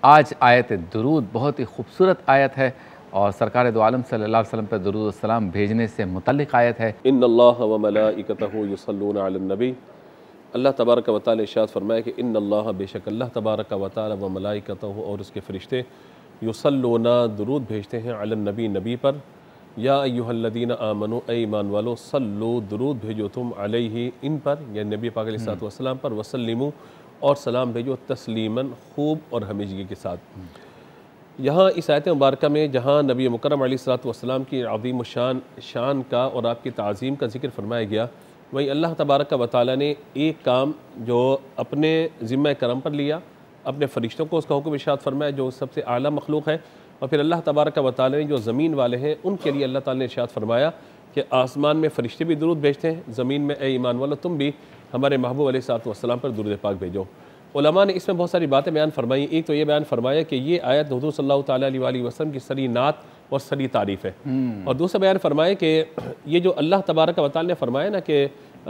آج آیت درود بہت ہی خوبصورت آیت ہے اور سرکار دو عالم صلی اللہ علیہ وسلم پر درود السلام بھیجنے سے متعلق آیت ہے۔ ان اللہ و ملائکتہ یصلون علی النبی، اللہ تبارک و تعالی ارشاد فرمایا کہ ان اللہ، بے شک اللہ تبارک و تعالی و ملائکتہ اور اس کے فرشتے، یصلون درود بھیجتے ہیں علی النبی، نبی پر۔ یا ایہا الذین آمنوا، اے ایمان والو، صلو درود بھیجو تم علیہ، ان پر، یعنی نبی پاک علیہ السلام پر، وسلموا اور سلام بھیجو تسلیما، خوب اور ہمیشگی کے ساتھ۔ یہاں اس آیت مبارکہ میں جہاں نبی مکرم علیہ السلام کی عظیم شان کا اور آپ کی تعظیم کا ذکر فرمایا گیا، وہیں اللہ تبارک و تعالیٰ نے ایک کام جو اپنے ذمہ کرم پر لیا، اپنے فرشتوں کو اس کا حکم ارشاد فرمایا جو سب سے اعلیٰ مخلوق ہے، اور پھر اللہ تبارک و تعالیٰ نے جو زمین والے ہیں ان کے لیے اللہ تعالیٰ نے ارشاد فرمایا کہ آسمان میں فرشتے بھی درود بھیجتے ہیں، زمین میں اے ایمان والو تم بھی ہمارے محبوب علیہ السلام پر درود پاک بھیجو۔ علماء نے اس میں بہت ساری باتیں بیان فرمائی۔ ایک تو یہ بیان فرمایا کہ یہ آیت حضور صلی اللہ تعالیٰ علیہ وسلم کی سری نعت اور سری تعریف ہے، اور دوسرا بیان فرمایا کہ یہ جو اللہ تبارک و تعالیٰ نے فرمایا نا کہ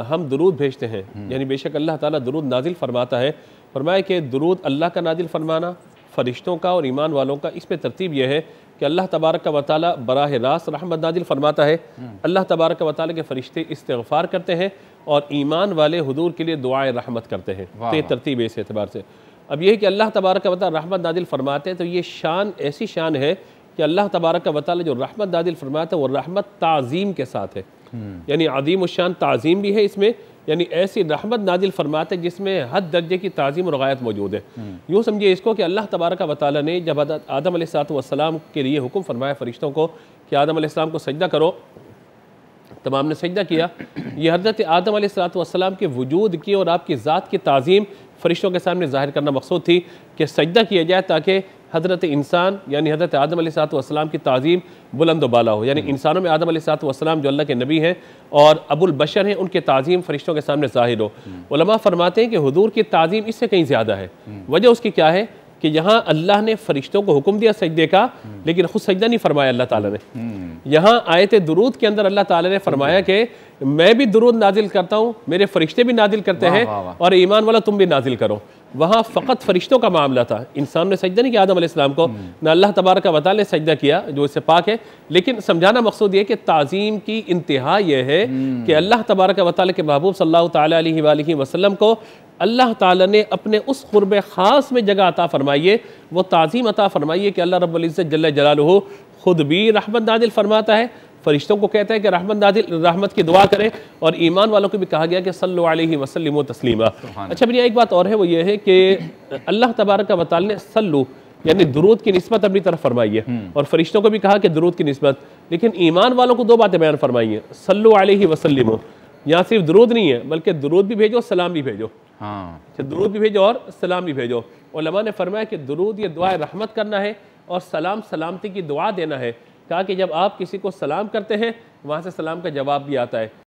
ہم درود بھیجتے ہیں، یعنی بے شک اللہ تعالیٰ درود نازل فرماتا ہے، فرمایا کہ درود اللہ کا نازل فرمانا، فرشتوں کا اور ایمان والوں کا، اس پہ ترتیب یہ ہے کہ اللہ تبارک و تعالیٰ براہ راست رحمت نازل فرماتا ہے، اللہ تبارک و تعالیٰ کے فرشتے استغفار کرتے ہیں، اور ایمان والے حضور کے لیے دعائے رحمت کرتے ہیں۔ تو یہ ترتیب ہے اس اعتبار سے۔ اب یہ کہ اللہ تبارک و تعالیٰ رحمت نازل فرماتے ہیں، تو یہ شان ایسی شان ہے کہ اللہ تبارک و تعالیٰ جو رحمت نازل فرماتا ہے وہ رحمت تعظیم کے ساتھ ہے، یعنی عظیم الشان تعظیم بھی ہے اس میں، یعنی ایسی رحمت نازل فرماتے جس میں حد درجے کی تعظیم اور غایت موجود ہے۔ یوں سمجھے اس کو کہ اللہ تبارک و تعالیٰ نے جب آدم علیہ السلام کے لیے حکم فرمایا فرشتوں کو کہ آدم علیہ السلام کو سجدہ کرو، تمام نے سجدہ کیا۔ یہ حضرت آدم علیہ السلام کے وجود کی اور آپ کی ذات کی تعظیم فرشتوں کے سامنے ظاہر کرنا مقصود تھی کہ سجدہ کیا جائے تاکہ حضرت انسان یعنی حضرت آدم علیہ السلام کی تعظیم بلند و بالا ہو، یعنی انسانوں میں آدم علیہ السلام جو اللہ کے نبی ہیں اور ابو البشر ہیں، ان کے تعظیم فرشتوں کے سامنے ظاہر ہو۔ علماء فرماتے ہیں کہ حضور کی تعظیم اس سے کہیں زیادہ ہے۔ وجہ اس کی کیا ہے کہ یہاں اللہ نے فرشتوں کو حکم دیا سجدے کا، لیکن خود سجدہ نہیں فرمایا اللہ تعالیٰ نے۔ یہاں آیت درود کے اندر اللہ تعالیٰ نے فرمایا کہ میں بھی درود نازل کرتا ہوں، میرے فرشتے بھی نازل کرتے ہیں، اور ایمان والا تم بھی نازل کرو۔ وہاں فقط فرشتوں کا معاملہ تھا، انسان نے سجدہ نہیں کیا آدم علیہ السلام کو، نہ اللہ تبارک و تعالیٰ نے سجدہ کیا جو اس سے پاک ہے، لیکن سمجھانا مقصود یہ کہ تعظیم کی انتہا یہ ہے کہ اللہ تبارک و تعالیٰ کے محبوب صلی اللہ تعالیٰ علیہ وآلہ وسلم کو اللہ تعالیٰ نے اپنے اس قرب خاص میں جگہ عطا فرمائیے، وہ تعظیم عطا فرمائیے کہ اللہ رب العزت جل جلالہ خود بھی رحمت نازل فرماتا ہے، فرشتوں کو کہتا ہے کہ رحمت کی دعا کریں، اور ایمان والوں کو بھی کہا گیا کہ صلو علیہ وسلم تسلیما۔ اچھا پھر ایک بات اور ہے، وہ یہ ہے کہ اللہ تبارک و تعالیٰ نے صلو یعنی درود کی نسبت اپنی طرف فرمائی ہے، اور فرشتوں کو بھی کہا کہ درود کی نسبت، لیکن ایمان والوں کو دو باتیں بیان فرمائی ہیں۔ صلو علیہ وسلم، یہاں صرف درود نہیں ہے بلکہ درود بھی بھیجو، سلام بھی بھیجو۔ درود بھی بھیجو اور سلام بھی بھیجو۔ علماء نے فرمایا کہ درود یہ دعائے رحمت کرنا ہے، اور سلام سلامتی کی دعا دینا ہے۔ کہا کہ جب آپ کسی کو سلام کرتے ہیں وہاں سے سلام کا جواب بھی آتا ہے۔